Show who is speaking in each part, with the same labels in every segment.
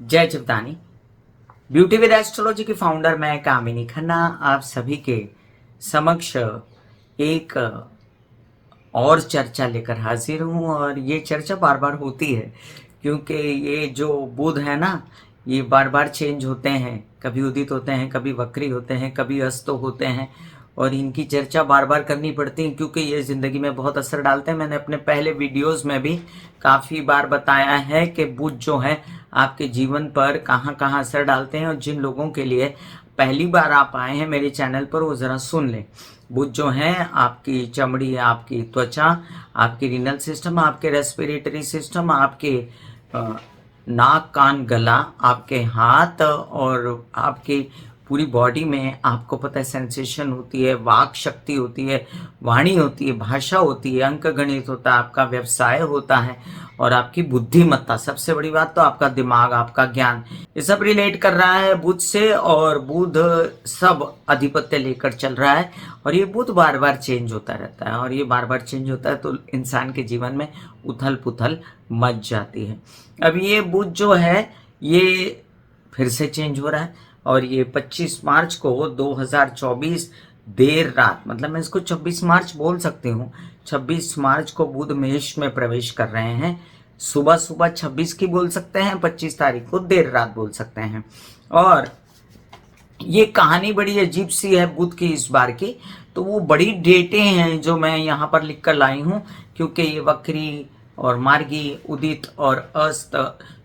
Speaker 1: जय चिवतानी। Beauty with astrology की founder मैं कामिनी खन्ना आप सभी के समक्ष एक और चर्चा लेकर हाजिर हूँ। और ये चर्चा बार बार होती है क्योंकि ये जो बुध है ना, ये बार बार चेंज होते हैं, कभी उदित होते हैं, कभी वक्री होते हैं, कभी अस्त होते हैं। और इनकी चर्चा बार बार करनी पड़ती है क्योंकि ये ज़िंदगी में बहुत असर डालते हैं। मैंने अपने पहले वीडियोस में भी काफ़ी बार बताया है कि बुध जो है आपके जीवन पर कहाँ कहाँ असर डालते हैं। और जिन लोगों के लिए पहली बार आप आए हैं मेरे चैनल पर वो ज़रा सुन लें। बुध जो है आपकी चमड़ी, आपकी त्वचा, आपकी रीनल सिस्टम, आपके रेस्पिरेटरी सिस्टम, आपके नाक, कान, गला, आपके हाथ और आपकी पूरी बॉडी में आपको पता है सेंसेशन होती है, वाक शक्ति होती है, वाणी होती है, भाषा होती है, अंक गणित होता है, आपका व्यवसाय होता है और आपकी बुद्धिमत्ता। सबसे बड़ी बात तो आपका दिमाग, आपका ज्ञान, ये सब रिलेट कर रहा है बुध से। और बुध सब अधिपत्य लेकर चल रहा है और ये बुध बार बार चेंज होता रहता है। और ये बार बार चेंज होता है तो इंसान के जीवन में उथल पुथल मच जाती है। अब ये बुध जो है ये फिर से चेंज हो रहा है और ये 25 मार्च को 2024 देर रात, मतलब मैं इसको 26 मार्च बोल सकती हूँ, 26 मार्च को बुध मेष में प्रवेश कर रहे हैं। सुबह सुबह 26 की बोल सकते हैं, 25 तारीख को देर रात बोल सकते हैं। और ये कहानी बड़ी अजीब सी है बुध की इस बार की। तो वो बड़ी डेटें हैं जो मैं यहाँ पर लिख कर लाई हूँ क्योंकि ये वक्री और मार्गी, उदित और अस्त,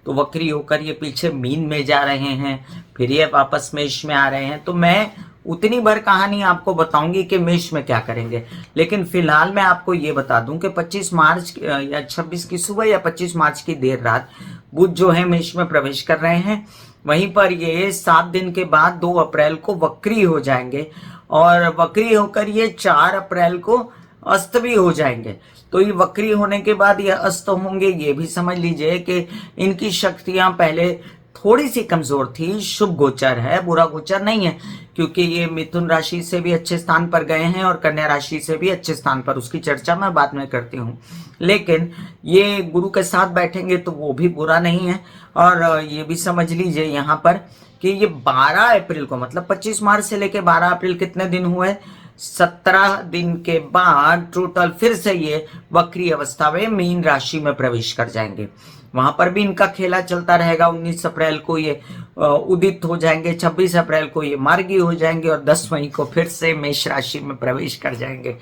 Speaker 1: तो वक्री होकर ये पीछे मीन में जा रहे हैं, फिर ये वापस मेष में आ रहे हैं। तो मैं उतनी भर कहानी आपको बताऊंगी कि मेष में क्या करेंगे। लेकिन फिलहाल मैं आपको ये बता दूं कि 25 मार्च या 26 की सुबह या 25 मार्च की देर रात बुध जो है मेष में प्रवेश कर रहे हैं। वहीं पर ये 7 दिन के बाद 2 अप्रैल को वक्री हो जाएंगे और वक्री होकर ये 4 अप्रैल को अस्त भी हो जाएंगे। तो ये वक्री होने के बाद ये अस्त होंगे, ये भी समझ लीजिए कि इनकी शक्तियां पहले थोड़ी सी कमजोर थी। शुभ गोचर है, बुरा गोचर नहीं है क्योंकि ये मिथुन राशि से भी अच्छे स्थान पर गए हैं और कन्या राशि से भी अच्छे स्थान पर, उसकी चर्चा मैं बाद में करती हूँ। लेकिन ये गुरु के साथ बैठेंगे तो वो भी बुरा नहीं है। और ये भी समझ लीजिए यहाँ पर कि ये 12 अप्रैल को, मतलब 25 मार्च से लेके 12 अप्रैल कितने दिन हुए, 17 दिन के बाद टोटल फिर से ये वक्री अवस्था में मीन राशि में प्रवेश कर जाएंगे। वहां पर भी इनका खेला चलता रहेगा। 19 अप्रैल को ये उदित हो जाएंगे, 26 अप्रैल को ये मार्गी हो जाएंगे और 10 मई को फिर से मेष राशि में प्रवेश कर जाएंगे।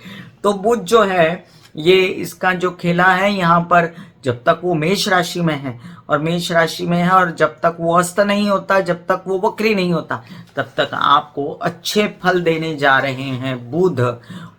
Speaker 1: तो बुध जो है ये इसका जो खेला है यहाँ पर, जब तक वो मेष राशि में है और मेष राशि में है और जब तक वो अस्त नहीं होता, जब तक वो वक्री नहीं होता, तब तक आपको अच्छे फल देने जा रहे हैं बुध।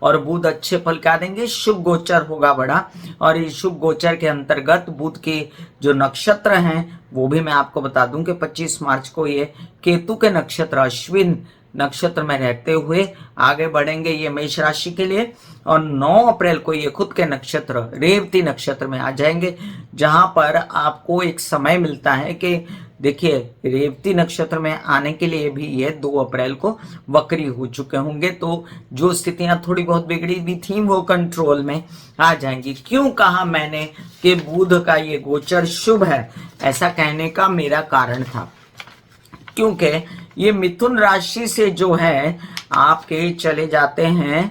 Speaker 1: और बुध अच्छे फल क्या देंगे, शुभ गोचर होगा बड़ा। और इस शुभ गोचर के अंतर्गत बुध के जो नक्षत्र हैं वो भी मैं आपको बता दूं कि 25 मार्च को ये केतु के नक्षत्र अश्विन नक्षत्र में रहते हुए आगे बढ़ेंगे ये मेष राशि के लिए। और 9 अप्रैल को ये खुद के नक्षत्र रेवती नक्षत्र में आ जाएंगे, जहां पर आपको एक समय मिलता है कि देखिए रेवती नक्षत्र में आने के लिए भी ये 2 अप्रैल को वक्री हो चुके होंगे। तो जो स्थितियां थोड़ी बहुत बिगड़ी भी थी वो कंट्रोल में आ जाएंगी। क्यों कहा मैंने कि बुध का ये गोचर शुभ है, ऐसा कहने का मेरा कारण था क्योंकि ये मिथुन राशि से जो है आपके चले जाते हैं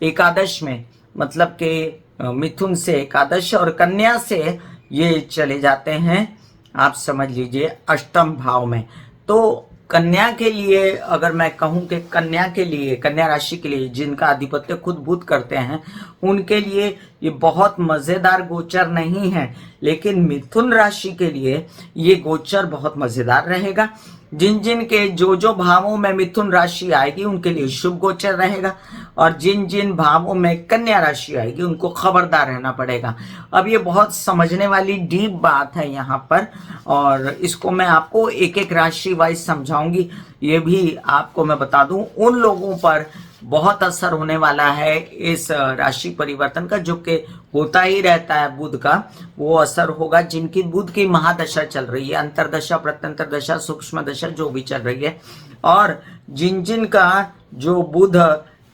Speaker 1: एकादश में, मतलब कि मिथुन से एकादश और कन्या से ये चले जाते हैं, आप समझ लीजिए अष्टम भाव में। तो कन्या के लिए अगर मैं कहूं कि कन्या के लिए, कन्या राशि के लिए जिनका आधिपत्य खुद बुध करते हैं, उनके लिए ये बहुत मजेदार गोचर नहीं है। लेकिन मिथुन राशि के लिए ये गोचर बहुत मजेदार रहेगा। जिन जिन के जो जो भावों में मिथुन राशि आएगी उनके लिए शुभ गोचर रहेगा और जिन जिन भावों में कन्या राशि आएगी उनको खबरदार रहना पड़ेगा। अब ये बहुत समझने वाली डीप बात है यहाँ पर और इसको मैं आपको एक एक राशि वाइज समझाऊंगी। ये भी आपको मैं बता दूं उन लोगों पर बहुत असर होने वाला है इस राशि परिवर्तन का, जो कि होता ही रहता है बुध का। वो असर होगा जिनकी बुध की महादशा चल रही है, अंतरदशा, प्रत्यंतर दशा, सूक्ष्म दशा जो भी चल रही है। और जिन जिन का जो बुध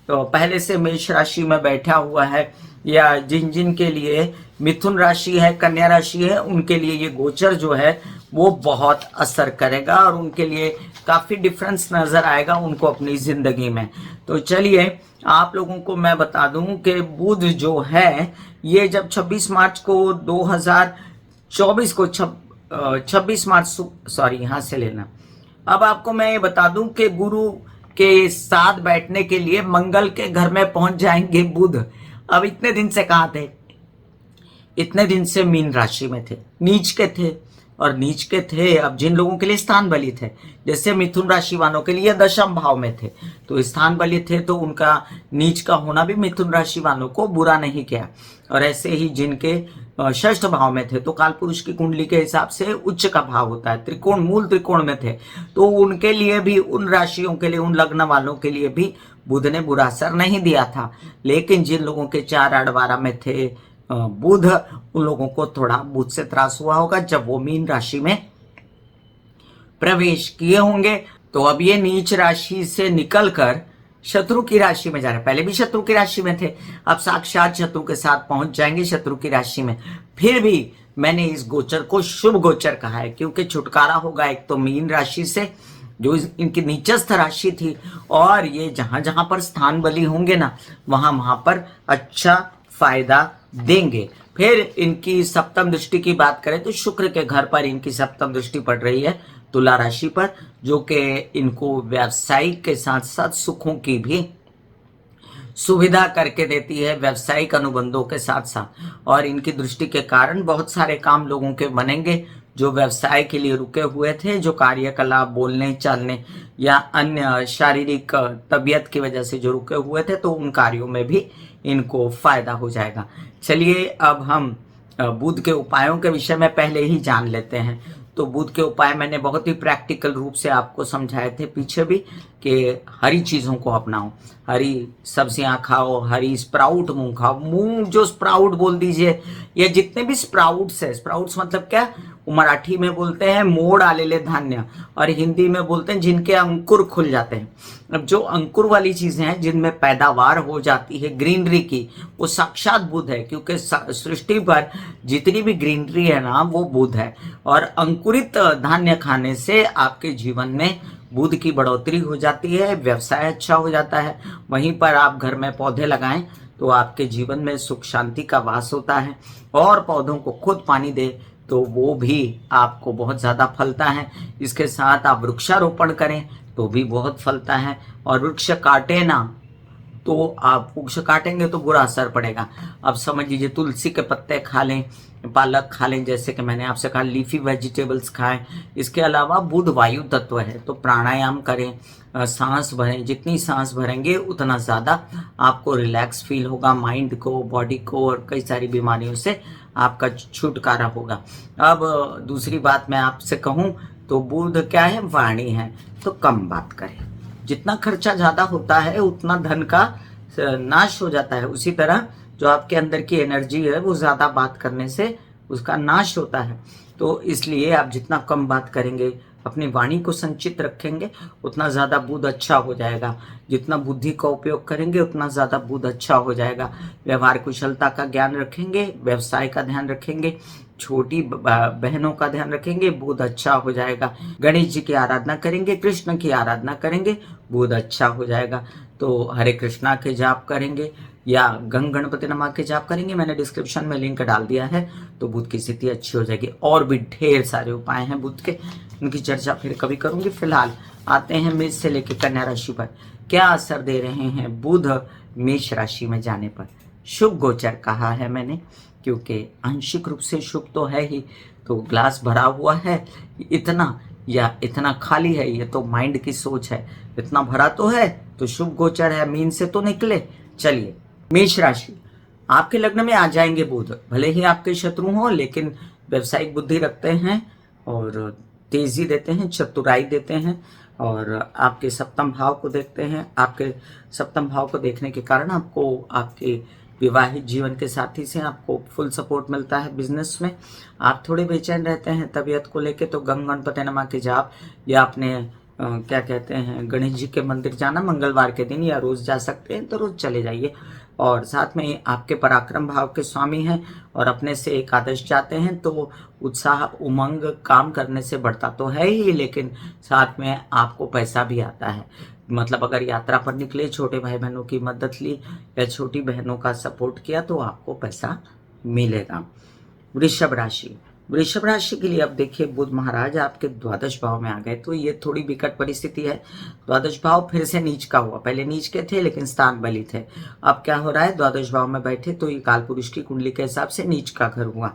Speaker 1: तो पहले से मेष राशि में बैठा हुआ है या जिन जिन के लिए मिथुन राशि है, कन्या राशि है, उनके लिए ये गोचर जो है वो बहुत असर करेगा और उनके लिए काफ़ी डिफरेंस नज़र आएगा उनको अपनी ज़िंदगी में। तो चलिए आप लोगों को मैं बता दूं कि बुध जो है ये जब 26 मार्च को 2024 को 26 मार्च, सॉरी यहाँ से लेना। अब आपको मैं ये बता दूं कि गुरु के साथ बैठने के लिए मंगल के घर में पहुंच जाएंगे बुध। अब इतने दिन से कहाँ थे? इतने दिन से मीन राशि में थे, नीच के थे। और नीच के थे अब जिन लोगों के लिए स्थान बली थे, जैसे मिथुन राशि वालों के लिए दशम भाव में थे तो स्थान बली थे, तो उनका नीच का होना भी मिथुन राशि वालों को बुरा नहीं किया। और ऐसे ही जिनके षष्ठ भाव में थे तो काल पुरुष की कुंडली के हिसाब से उच्च का भाव होता है, त्रिकोण मूल त्रिकोण में थे तो उनके लिए भी, उन राशियों के लिए, उन लग्न वालों के लिए भी बुध ने बुरा असर नहीं दिया था। लेकिन जिन लोगों के 4, 8, 12 में थे बुध, उन लोगों को थोड़ा बुध से त्रास हुआ होगा जब वो मीन राशि में प्रवेश किए होंगे। तो अब ये नीच राशि से निकलकर शत्रु की राशि में जा रहे हैं। पहले भी शत्रु की राशि में थे, अब साक्षात शत्रु के साथ पहुंच जाएंगे शत्रु की राशि में। फिर भी मैंने इस गोचर को शुभ गोचर कहा है क्योंकि छुटकारा होगा एक तो मीन राशि से जो इनकी नीचस्थ राशि थी, और ये जहां जहां पर स्थान बली होंगे ना वहां वहां पर अच्छा फायदा देंगे। फिर इनकी सप्तम दृष्टि की बात करें तो शुक्र के घर पर इनकी सप्तम दृष्टि पड़ रही है तुला राशि पर, जो कि इनको व्यावसायिक के साथ साथ सुखों की भी सुविधा करके देती है, व्यावसायिक अनुबंधों के साथ साथ। और इनकी दृष्टि के कारण बहुत सारे काम लोगों के बनेंगे जो व्यवसाय के लिए रुके हुए थे, जो कार्यकलाप, बोलने चालने या अन्य शारीरिक तबीयत की वजह से जो रुके हुए थे, तो उन कार्यों में भी इनको फायदा हो जाएगा। चलिए अब हम बुध के उपायों के विषय में पहले ही जान लेते हैं। तो बुध के उपाय मैंने बहुत ही प्रैक्टिकल रूप से आपको समझाए थे पीछे भी कि हरी चीज़ों को अपनाओ, हरी सब्जियां खाओ, हरी स्प्राउट मूंग खाओ। मूंग जो स्प्राउट बोल दीजिए, ये जितने भी स्प्राउट्स है, स्प्राउट्स मतलब क्या, मराठी में बोलते हैं मोड़ आलेले धान्य और हिंदी में बोलते हैं जिनके अंकुर खुल जाते हैं। अब जो अंकुर वाली चीजें हैं जिनमें पैदावार हो जाती है ग्रीनरी की, वो साक्षात बुध है क्योंकि सृष्टि पर जितनी भी ग्रीनरी है ना वो बुध है। और अंकुरित धान्य खाने से आपके जीवन में बुध की बढ़ोतरी हो जाती है, व्यवसाय अच्छा हो जाता है। वहीं पर आप घर में पौधे लगाएं तो आपके जीवन में सुख शांति का वास होता है, और पौधों को खुद पानी दे तो वो भी आपको बहुत ज़्यादा फलता है। इसके साथ आप वृक्षारोपण करें तो भी बहुत फलता है, और वृक्ष काटे ना तो आप वृक्ष काटेंगे तो बुरा असर पड़ेगा। अब समझ लीजिए तुलसी के पत्ते खा लें, पालक खा लें, जैसे कि मैंने आपसे कहा लीफी वेजिटेबल्स खाएं। इसके अलावा बुध वायु तत्व है तो प्राणायाम करें, सांस भरें। जितनी सांस भरेंगे उतना ज़्यादा आपको रिलैक्स फील होगा, माइंड को, बॉडी को, और कई सारी बीमारियों से आपका छुटकारा होगा। अब दूसरी बात मैं आपसे कहूँ तो बुध क्या है, वाणी है, तो कम बात करें। जितना खर्चा ज़्यादा होता है उतना धन का नाश हो जाता है। उसी तरह जो आपके अंदर की एनर्जी है वो ज़्यादा बात करने से उसका नाश होता है। तो इसलिए आप जितना कम बात करेंगे, अपनी वाणी को संचित रखेंगे, उतना ज़्यादा बुध अच्छा हो जाएगा। जितना बुद्धि का उपयोग करेंगे उतना ज़्यादा बुध अच्छा हो जाएगा। व्यवहार कुशलता का ज्ञान रखेंगे, व्यवसाय का ध्यान रखेंगे, छोटी बहनों का ध्यान रखेंगे, बुध अच्छा हो जाएगा। गणेश जी की आराधना करेंगे, कृष्ण की आराधना करेंगे, बुध अच्छा हो जाएगा। तो हरे कृष्णा के जाप करेंगे या गंग गणपति नमः के जाप करेंगे, मैंने डिस्क्रिप्शन में लिंक डाल दिया है, तो बुध की स्थिति अच्छी हो जाएगी। और भी ढेर सारे उपाय हैं बुध के, उनकी चर्चा फिर कभी करूंगी। फिलहाल आते हैं मेष से लेकर कन्या राशि पर क्या असर दे रहे हैं बुध मेष राशि में जाने पर। शुभ गोचर कहा है मैंने क्योंकि आंशिक रूप से शुभ तो है ही। तो ग्लास भरा हुआ है इतना या इतना खाली है, ये तो माइंड की सोच है। इतना भरा तो है तो शुभ गोचर है, मीन से तो निकले। चलिए मेष राशि, आपके लग्न में आ जाएंगे बुध। भले ही आपके शत्रु हों लेकिन व्यवसायिक बुद्धि रखते हैं और तेजी देते हैं, चतुराई देते हैं, और आपके सप्तम भाव को देखते हैं। आपके सप्तम भाव को देखने के कारण आपको आपके विवाहित जीवन के साथी से आपको फुल सपोर्ट मिलता है। बिजनेस में आप थोड़े बेचैन रहते हैं तबीयत को लेके, तो गंग गणपति नमः के जाप या अपने क्या कहते हैं गणेश जी के मंदिर जाना मंगलवार के दिन, या रोज जा सकते हैं तो रोज चले जाइए। और साथ में आपके पराक्रम भाव के स्वामी हैं और अपने से एकादश जाते हैं, तो उत्साह उमंग काम करने से बढ़ता तो है ही, लेकिन साथ में आपको पैसा भी आता है। मतलब अगर यात्रा पर निकले, छोटे भाई बहनों की मदद ली या छोटी बहनों का सपोर्ट किया तो आपको पैसा मिलेगा। वृषभ राशि, वृषभ राशि के लिए अब देखिए बुध महाराज आपके द्वादश भाव में आ गए, तो ये थोड़ी विकट परिस्थिति है। द्वादश भाव फिर से नीच का हुआ, पहले नीच के थे लेकिन स्थान बली थे, अब क्या हो रहा है, द्वादश भाव में बैठे तो ये काल पुरुष की कुंडली के हिसाब से नीच का घर हुआ,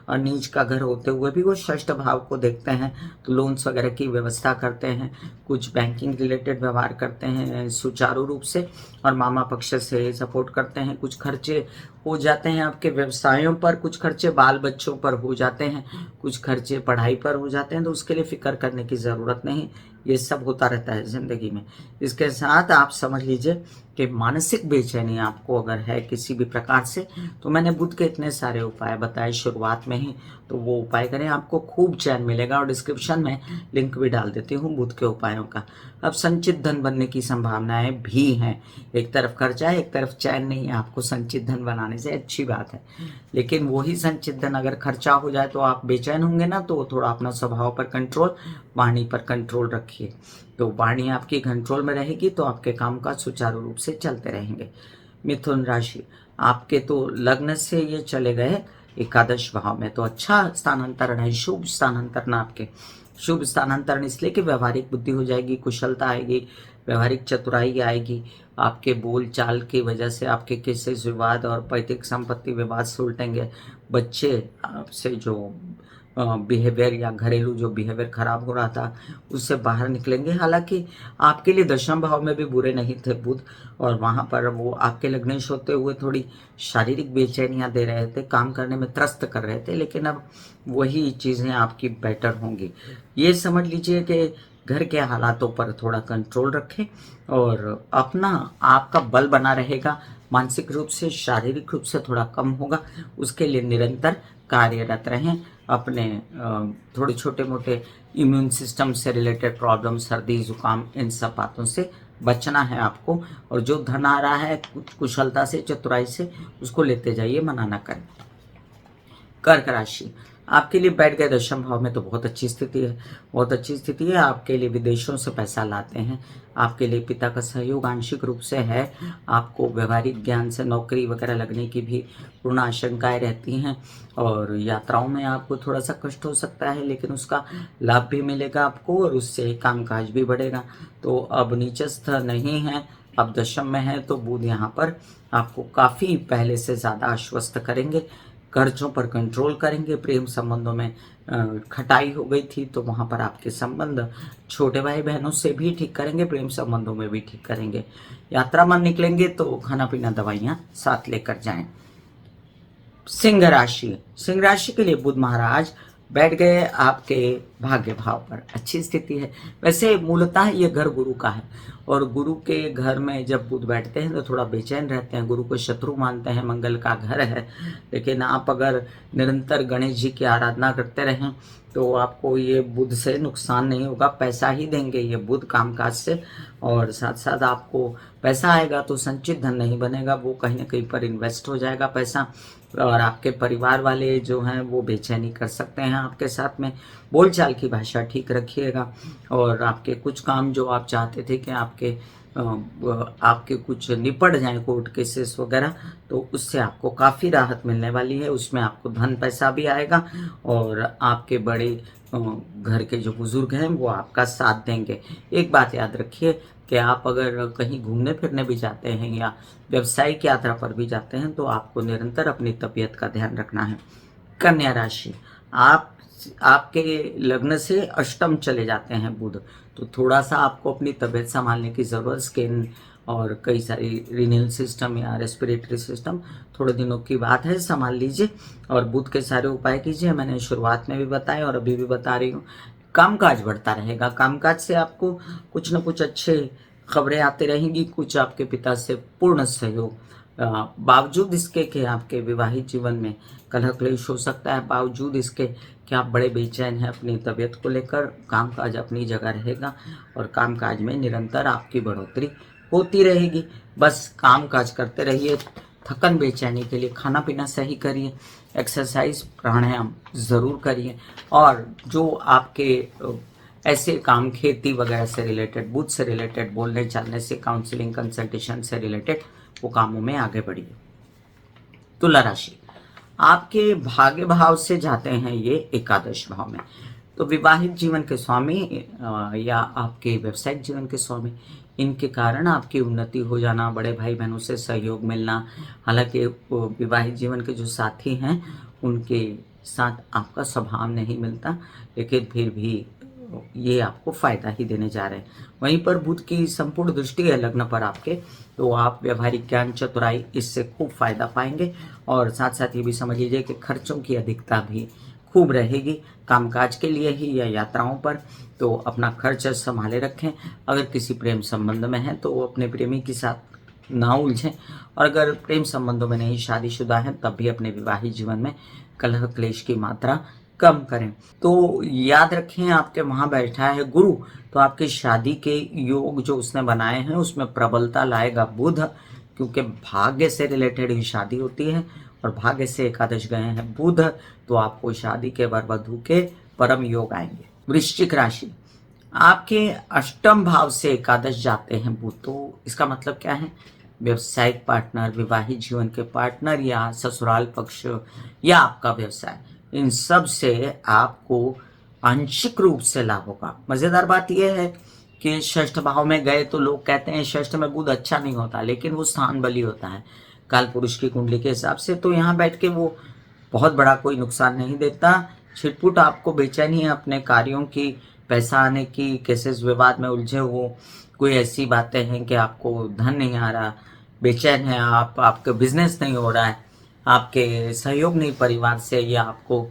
Speaker 1: और नीच का घर होते हुए भी वो षष्ठ भाव को देखते हैं, तो लोन्स वगैरह की व्यवस्था करते हैं, कुछ बैंकिंग रिलेटेड व्यवहार करते हैं सुचारू रूप से, और मामा पक्ष से सपोर्ट करते हैं। कुछ खर्चे हो जाते हैं आपके व्यवसायों पर, कुछ खर्चे बाल बच्चों पर हो जाते हैं, कुछ खर्चे पढ़ाई पर हो जाते हैं, तो उसके लिए फिक्र करने की ज़रूरत नहीं, ये सब होता रहता है ज़िंदगी में। इसके साथ आप समझ लीजिए कि मानसिक बेचैनी आपको अगर है किसी भी प्रकार से, तो मैंने बुध के इतने सारे उपाय बताए शुरुआत में ही, तो वो उपाय करें, आपको खूब चैन मिलेगा। और डिस्क्रिप्शन में लिंक भी डाल देती हूँ बुध के उपायों का। अब संचित धन बनने की संभावनाएं भी हैं, एक तरफ खर्चा है, एक तरफ चैन नहीं है, आपको संचित धन बनाने से अच्छी बात है, लेकिन वही संचित धन अगर खर्चा हो जाए तो आप बेचैन होंगे ना, तो थोड़ा अपना स्वभाव पर कंट्रोल, वाणी पर कंट्रोल रखिए, तो वाणी आपकी कंट्रोल में रहेगी तो आपके कामकाज सुचारू रूप से चलते रहेंगे। मिथुन राशि, आपके तो लग्न से ये चले गए एकादश भाव में, तो अच्छा स्थानांतरण है, शुभ स्थानांतरण आपके, शुभ स्थानांतरण इसलिए कि व्यवहारिक बुद्धि हो जाएगी, कुशलता आएगी, व्यवहारिक चतुराई आएगी, आपके बोल चाल की वजह से आपके केसेस विवाद और पैतृक संपत्ति विवाद सुलटेंगे, बच्चे आपसे जो बिहेवियर या घरेलू जो बिहेवियर खराब हो रहा था उससे बाहर निकलेंगे। हालांकि आपके लिए दशम भाव में भी बुरे नहीं थे बुध, और वहाँ पर वो आपके लग्नेश होते हुए थोड़ी शारीरिक बेचैनियाँ दे रहे थे, काम करने में त्रस्त कर रहे थे, लेकिन अब वही चीज़ें आपकी बेटर होंगी। ये समझ लीजिए कि घर के हालातों पर थोड़ा कंट्रोल रखें और अपना आपका बल बना रहेगा, मानसिक रूप से शारीरिक रूप से थोड़ा कम होगा, उसके लिए निरंतर कार्यरत रहें। अपने थोड़े छोटे मोटे इम्यून सिस्टम से रिलेटेड प्रॉब्लम, सर्दी जुकाम, इन सब बातों से बचना है आपको, और जो धन आ रहा है कुशलता से चतुराई से उसको लेते जाइए, मना ना करें। कर्क राशि, आपके लिए बैठ गए दशम भाव में, तो बहुत अच्छी स्थिति है, बहुत अच्छी स्थिति है। आपके लिए विदेशों से पैसा लाते हैं, आपके लिए पिता का सहयोग आंशिक रूप से है, आपको व्यवहारिक ज्ञान से नौकरी वगैरह लगने की भी पूर्ण आशंकाएं रहती हैं, और यात्राओं में आपको थोड़ा सा कष्ट हो सकता है, लेकिन उसका लाभ भी मिलेगा आपको और उससे कामकाज भी बढ़ेगा। तो अब नीचस्थ नहीं है, अब दशम में है, तो बुध यहाँ पर आपको काफ़ी पहले से ज़्यादा आश्वस्त करेंगे, कर्जों पर कंट्रोल करेंगे, प्रेम संबंधों में खटाई हो गई थी तो वहाँ पर आपके संबंध छोटे भाई बहनों से भी ठीक करेंगे, प्रेम संबंधों में भी ठीक करेंगे। यात्रा में निकलेंगे तो खाना पीना दवाइयाँ साथ लेकर जाएं। सिंह राशि, सिंह राशि के लिए बुध महाराज बैठ गए आपके भाग्य भाव पर, अच्छी स्थिति है। वैसे मूलतः ये घर गुरु का है, और गुरु के घर में जब बुध बैठते हैं तो थोड़ा बेचैन रहते हैं, गुरु को शत्रु मानते हैं, मंगल का घर है, लेकिन आप अगर निरंतर गणेश जी की आराधना करते रहें तो आपको ये बुध से नुकसान नहीं होगा, पैसा ही देंगे ये बुध कामकाज से, और साथ साथ आपको पैसा आएगा तो संचित धन नहीं बनेगा, वो कहीं ना कहीं पर इन्वेस्ट हो जाएगा पैसा, और आपके परिवार वाले जो हैं वो बेचैनी कर सकते हैं आपके साथ में। बोलचाल की भाषा ठीक रखिएगा, और आपके कुछ काम जो आप चाहते थे कि आपके कुछ निपट जाएं कोर्ट केसेस वगैरह, तो उससे आपको काफ़ी राहत मिलने वाली है, उसमें आपको धन पैसा भी आएगा, और आपके बड़े घर के जो बुजुर्ग हैं वो आपका साथ देंगे। एक बात याद रखिए कि आप अगर कहीं घूमने फिरने भी जाते हैं या व्यावसायिक यात्रा पर भी जाते हैं तो आपको निरंतर अपनी तबीयत का ध्यान रखना है। कन्या राशि, आपके लग्न से अष्टम चले जाते हैं बुध, तो थोड़ा सा आपको अपनी तबीयत संभालने की ज़रूरत, स्किन और कई सारी रीनल सिस्टम या रेस्पिरेटरी सिस्टम, थोड़े दिनों की बात है, संभाल लीजिए और बुध के सारे उपाय कीजिए। मैंने शुरुआत में भी बताया और अभी भी बता रही हूँ। कामकाज बढ़ता रहेगा, कामकाज से आपको कुछ न कुछ अच्छे खबरें आती रहेंगी, कुछ आपके पिता से पूर्ण सहयोग, बावजूद इसके कि आपके विवाहित जीवन में कलह क्लेश हो सकता है, बावजूद इसके कि आप बड़े बेचैन हैं अपनी तबीयत को लेकर, कामकाज अपनी जगह रहेगा और कामकाज में निरंतर आपकी बढ़ोतरी होती रहेगी। बस कामकाज करते रहिए, थकन बेचैनी के लिए खाना पीना सही करिए, एक्सरसाइज प्राणायाम ज़रूर करिए, और जो आपके ऐसे काम खेती वगैरह से रिलेटेड, बुद्ध से रिलेटेड, बोलने चालने से, काउंसलिंग कंसल्टेशन से रिलेटेड वो कामों में आगे बढ़िए। तुला राशि, आपके भाग्य भाव से जाते हैं ये एकादश भाव में, तो विवाहित जीवन के स्वामी या आपके व्यवसायिक जीवन के स्वामी, इनके कारण आपकी उन्नति हो जाना, बड़े भाई बहनों से सहयोग मिलना। हालांकि विवाहित जीवन के जो साथी हैं उनके साथ आपका स्वभाव नहीं मिलता, लेकिन फिर भी ये आपको फायदा ही देने जा रहे हैं। वहीं पर बुध की संपूर्ण दृष्टि है लग्न पर आपके, तो आप व्यवहारिक ज्ञान चतुराई इससे खूब फायदा पाएंगे। और साथ साथ ये भी समझ लीजिए कि खर्चों की अधिकता भी खूब रहेगी, कामकाज के लिए ही या यात्राओं पर, तो अपना खर्च संभाले रखें। अगर किसी प्रेम संबंध में है तो वो अपने प्रेमी के साथ ना उलझें, और अगर प्रेम संबंधों में नहीं, शादीशुदा हैं, तब भी अपने विवाहित जीवन में कलह क्लेश की मात्रा कम करें। तो याद रखें, आपके वहाँ बैठा है गुरु, तो आपकी शादी के योग जो उसने बनाए हैं उसमें प्रबलता लाएगा बुध, क्योंकि भाग्य से रिलेटेड ही शादी होती है, और भाग्य से एकादश गए हैं बुध, तो आपको शादी के वर वधू के परम योग आएंगे। वृश्चिक राशि, आपके अष्टम भाव से एकादश जाते हैं बुध, तो इसका मतलब क्या है? व्यवसायिक पार्टनर, विवाहित जीवन के पार्टनर, या ससुराल पक्ष, या आपका व्यवसाय, इन सब से आपको आंशिक रूप से लाभ होगा। मजेदार बात यह है कि षष्ठ भाव में गए तो लोग कहते हैं षष्ठ में बुध अच्छा नहीं होता, लेकिन वो स्थान बली होता है काल पुरुष की कुंडली के हिसाब से, तो यहाँ बैठ के वो बहुत बड़ा कोई नुकसान नहीं देता। छिटपुट आपको बेचैनी है अपने कार्यों की, पैसा आने की, केसेस विवाद में उलझे हो, कोई ऐसी बातें हैं कि आपको धन नहीं आ रहा, बेचैन है आप, आपका बिजनेस नहीं हो रहा है, आपके सहयोग नहीं परिवार से, या आपको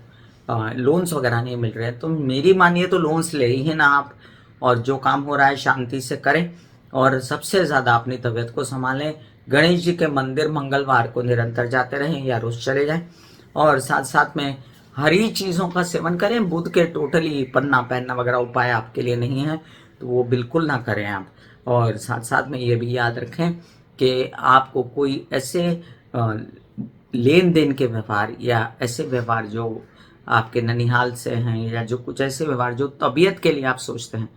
Speaker 1: लोन्स वगैरह नहीं मिल रहे हैं, तो मेरी मानिए तो लोन्स ले ही ना आप, और जो काम हो रहा है शांति से करें, और सबसे ज़्यादा अपनी तबीयत को संभालें। गणेश जी के मंदिर मंगलवार को निरंतर जाते रहें या रोज चले जाएं, और साथ साथ में हरी चीज़ों का सेवन करें। बुध के टोटली पन्ना पहनना वगैरह उपाय आपके लिए नहीं है, तो वो बिल्कुल ना करें आप। और साथ साथ में ये भी याद रखें कि आपको कोई ऐसे लेन देन के व्यवहार, या ऐसे व्यवहार जो आपके ननिहाल से हैं, या जो कुछ ऐसे व्यवहार जो तबीयत के लिए आप सोचते हैं,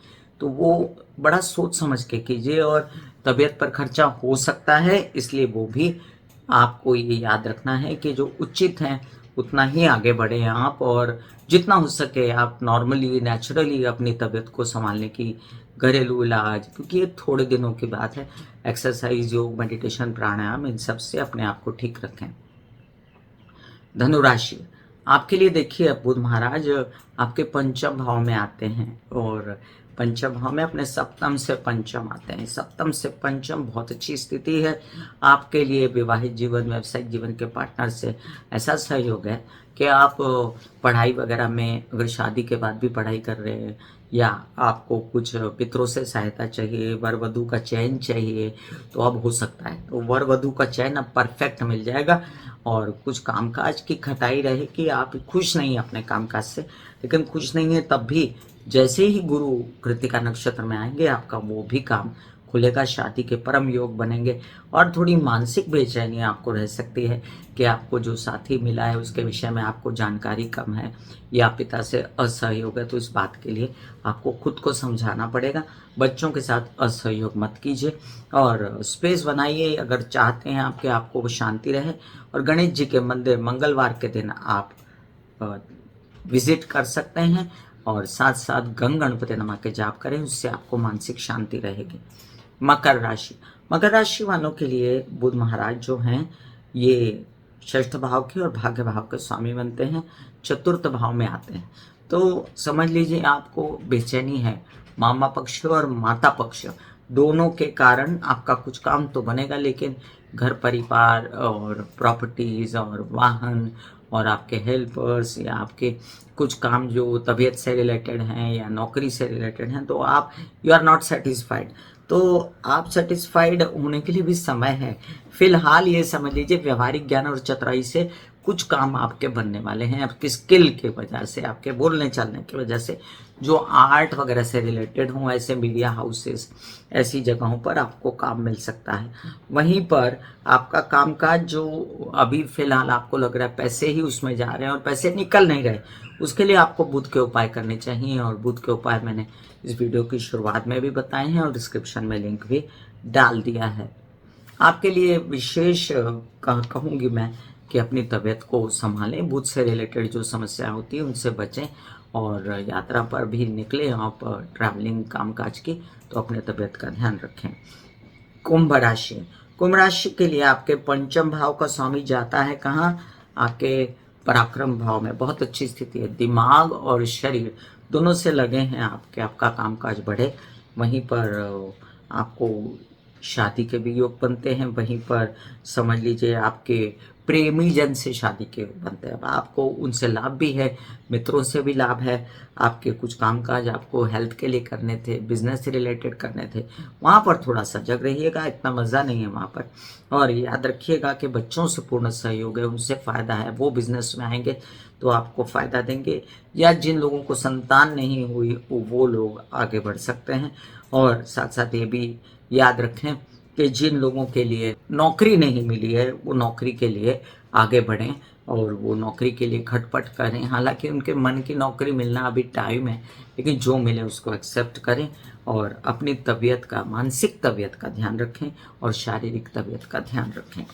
Speaker 1: तो वो बड़ा सोच समझ के कीजिए, और तबीयत पर खर्चा हो सकता है, इसलिए वो भी आपको ये याद रखना है कि जो उचित है उतना ही आगे बढ़े आप, और जितना हो सके आप नॉर्मली नेचुरली अपनी तबीयत को संभालने की घरेलू इलाज, क्योंकि ये थोड़े दिनों की बात है, एक्सरसाइज, योग, मेडिटेशन, प्राणायाम, इन सब से अपने आप को ठीक रखें। धनु राशि, आपके लिए देखिए बुध महाराज आपके पंचम भाव में आते हैं, और पंचम भाव में अपने सप्तम से पंचम आते हैं। सप्तम से पंचम बहुत अच्छी स्थिति है आपके लिए। विवाहित जीवन, व्यवसायिक जीवन के पार्टनर से ऐसा सहयोग है कि आप पढ़ाई वगैरह में, अगर शादी के बाद भी पढ़ाई कर रहे हैं, या आपको कुछ पितरों से सहायता चाहिए, वर वधू का चयन चाहिए, तो अब हो सकता है, तो वर वधू का चयन अब परफेक्ट मिल जाएगा। और कुछ कामकाज की खटाई रहे कि आप खुश नहीं अपने कामकाज से, लेकिन खुश नहीं है तब भी जैसे ही गुरु कृतिका नक्षत्र में आएंगे आपका वो भी काम खुलेगा, शादी के परम योग बनेंगे। और थोड़ी मानसिक बेचैनी आपको रह सकती है कि आपको जो साथी मिला है उसके विषय में आपको जानकारी कम है, या पिता से असहयोग है, तो इस बात के लिए आपको खुद को समझाना पड़ेगा। बच्चों के साथ असहयोग मत कीजिए, और स्पेस बनाइए अगर चाहते हैं आपके आपको वो शांति रहे। और गणेश जी के मंदिर मंगलवार के दिन आप विजिट कर सकते हैं, और साथ साथ गंग गणपति नमः के जाप करें, उससे आपको मानसिक शांति रहेगी। मकर राशि, मकर राशि वालों के लिए बुध महाराज जो हैं ये षष्ठ भाव के और भाग्य भाव के स्वामी बनते हैं, चतुर्थ भाव में आते हैं। तो समझ लीजिए आपको बेचैनी है, मामा पक्ष और माता पक्ष दोनों के कारण आपका कुछ काम तो बनेगा, लेकिन घर परिवार और प्रॉपर्टीज और वाहन और आपके हेल्पर्स, या आपके कुछ काम जो तबीयत से रिलेटेड हैं या नौकरी से रिलेटेड हैं, तो आप यू आर नॉट सेटिस्फाइड। तो आप सेटिस्फाइड होने के लिए भी समय है। फिलहाल ये समझ लीजिए व्यवहारिक ज्ञान और चतुराई से कुछ काम आपके बनने वाले हैं आपकी स्किल की वजह से, आपके बोलने चलने की वजह से। जो आर्ट वगैरह से रिलेटेड हों, ऐसे मीडिया हाउसेस, ऐसी जगहों पर आपको काम मिल सकता है। वहीं पर आपका कामकाज जो अभी फिलहाल आपको लग रहा है पैसे ही उसमें जा रहे हैं और पैसे निकल नहीं रहे, उसके लिए आपको बुध के उपाय करने चाहिए। और बुध के उपाय मैंने इस वीडियो की शुरुआत में भी बताए हैं और डिस्क्रिप्शन में लिंक भी डाल दिया है। आपके लिए विशेष कहूँगी मैं कि अपनी तबीयत को संभालें, बुध से रिलेटेड जो समस्या होती है उनसे बचें, और यात्रा पर भी निकले आप ट्रैवलिंग कामकाज की तो अपने तबीयत का ध्यान रखें। कुंभ राशि, कुंभ राशि के लिए आपके पंचम भाव का स्वामी जाता है कहाँ? आपके पराक्रम भाव में। बहुत अच्छी स्थिति है, दिमाग और शरीर दोनों से लगे हैं आपके, आपका कामकाज बढ़े। वहीं पर आपको शादी के भी योग बनते हैं, वहीं पर समझ लीजिए आपके प्रेमी जन से शादी के योग बनते हैं। अब आपको उनसे लाभ भी है, मित्रों से भी लाभ है। आपके कुछ कामकाज आपको हेल्थ के लिए करने थे, बिजनेस से रिलेटेड करने थे, वहाँ पर थोड़ा सजग रहिएगा, इतना मज़ा नहीं है वहाँ पर। और याद रखिएगा कि बच्चों से पूर्ण सहयोग है, उनसे फ़ायदा है, वो बिजनेस में आएंगे तो आपको फ़ायदा देंगे, या जिन लोगों को संतान नहीं हुई वो लोग आगे बढ़ सकते हैं। और साथ साथ ये भी याद रखें कि जिन लोगों के लिए नौकरी नहीं मिली है वो नौकरी के लिए आगे बढ़ें और वो नौकरी के लिए खटपट करें। हालांकि उनके मन की नौकरी मिलना अभी टाइम है, लेकिन जो मिले उसको एक्सेप्ट करें और अपनी तबीयत का, मानसिक तबीयत का ध्यान रखें और शारीरिक तबीयत का ध्यान रखें।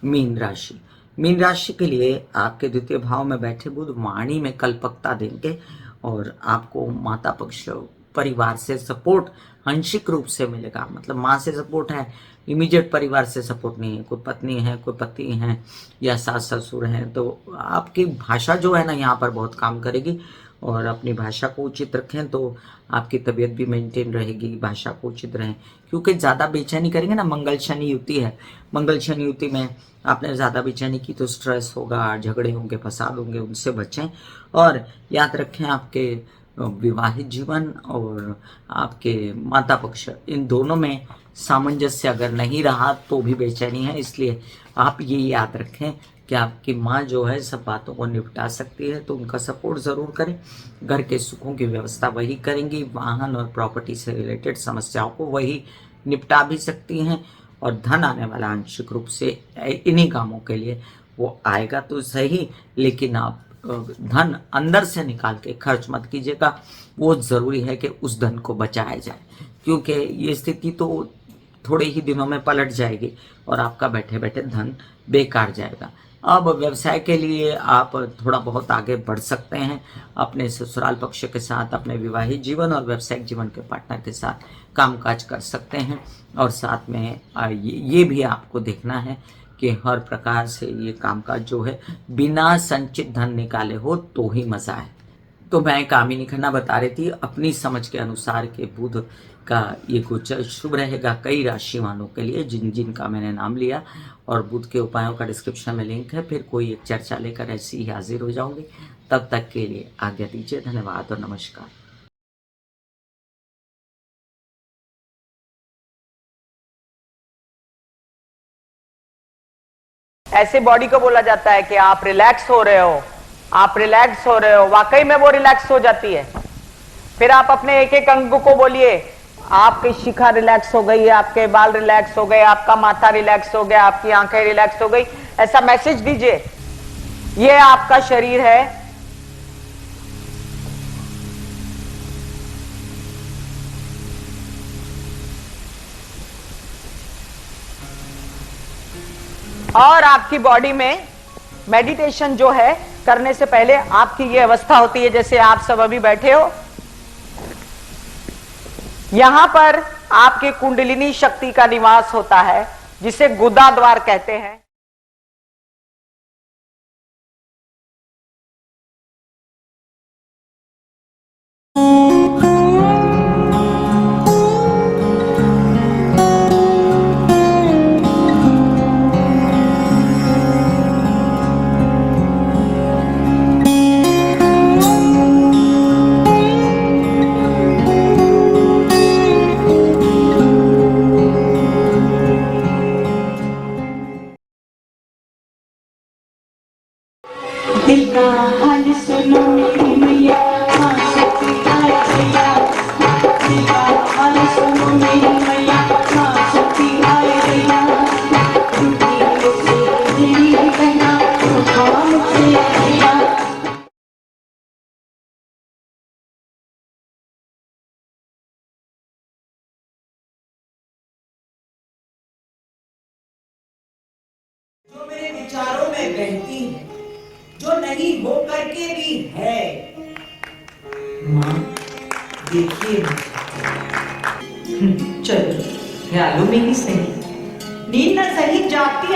Speaker 1: मीन राशि, मीन राशि के लिए आपके द्वितीय भाव में बैठे बुध वाणी में कल्पकता देंगे और आपको माता पक्ष परिवार से सपोर्ट आंशिक रूप से मिलेगा। मतलब माँ से सपोर्ट है, इमीडिएट परिवार से सपोर्ट नहीं है, कोई पत्नी है, कोई पति है या सास ससुर हैं, तो आपकी भाषा जो है ना यहाँ पर बहुत काम करेगी। और अपनी भाषा को उचित रखें तो आपकी तबीयत भी मेंटेन रहेगी, भाषा को उचित रहें, क्योंकि ज़्यादा बेचैनी करेंगे ना, मंगल शनि युति है, मंगल शनि युति में आपने ज़्यादा बेचैनी की तो स्ट्रेस होगा, झगड़े होंगे, फसाद होंगे, उनसे बचें। और याद रखें आपके विवाहित जीवन और आपके माता पक्ष, इन दोनों में सामंजस्य अगर नहीं रहा तो भी बेचैनी है। इसलिए आप ये याद रखें कि आपकी माँ जो है सब बातों को निपटा सकती है, तो उनका सपोर्ट ज़रूर करें। घर के सुखों की व्यवस्था वही करेंगी, वाहन और प्रॉपर्टी से रिलेटेड समस्याओं को वही निपटा भी सकती हैं, और धन आने वाला आंशिक रूप से इन्हीं कामों के लिए वो आएगा तो सही, लेकिन आप धन अंदर से निकाल के खर्च मत कीजिएगा। वो ज़रूरी है कि उस धन को बचाया जाए, क्योंकि ये स्थिति तो थोड़े ही दिनों में पलट जाएगी और आपका बैठे बैठे धन बेकार जाएगा। अब व्यवसाय के लिए आप थोड़ा बहुत आगे बढ़ सकते हैं, अपने ससुराल पक्ष के साथ, अपने विवाहित जीवन और व्यावसायिक जीवन के पार्टनर के साथ कामकाज कर सकते हैं। और साथ में ये भी आपको देखना है कि हर प्रकार से ये कामकाज जो है बिना संचित धन निकाले हो तो ही मज़ा है। तो मैं कामिनी खन्ना बता रही थी अपनी समझ के अनुसार के बुध का ये गोचर शुभ रहेगा कई राशि वालों के लिए, जिन जिन का मैंने नाम लिया। और बुध के उपायों का डिस्क्रिप्शन में लिंक है। फिर कोई एक चर्चा लेकर ऐसी ही हाजिर हो जाऊंगी। तब तक के लिए आज्ञा दीजिए। धन्यवाद और नमस्कार।
Speaker 2: ऐसे बॉडी को बोला जाता है कि आप रिलैक्स हो रहे हो, आप रिलैक्स हो रहे हो, वाकई में वो रिलैक्स हो जाती है। फिर आप अपने एक एक अंग को बोलिए, आपकी शिखा रिलैक्स हो गई, आपके बाल रिलैक्स हो गए, आपका माथा रिलैक्स हो गया, आपकी आंखें रिलैक्स हो गई, ऐसा मैसेज दीजिए। ये आपका शरीर है, और आपकी बॉडी में मेडिटेशन जो है करने से पहले आपकी ये अवस्था होती है जैसे आप सब अभी बैठे हो। यहां पर आपके कुंडलिनी शक्ति का निवास होता है, जिसे गुदा द्वार कहते हैं।
Speaker 3: मैया आए सुनो मेरी मैया माँ शक्ति आए मैया झूठी से मेरी बहना सुखाम से मैया
Speaker 4: जो मेरे विचारों में बहती है, जो नहीं हो करके भी है। माँ देखिए चलो ख्यालों में ही सही, नींद न सही जागती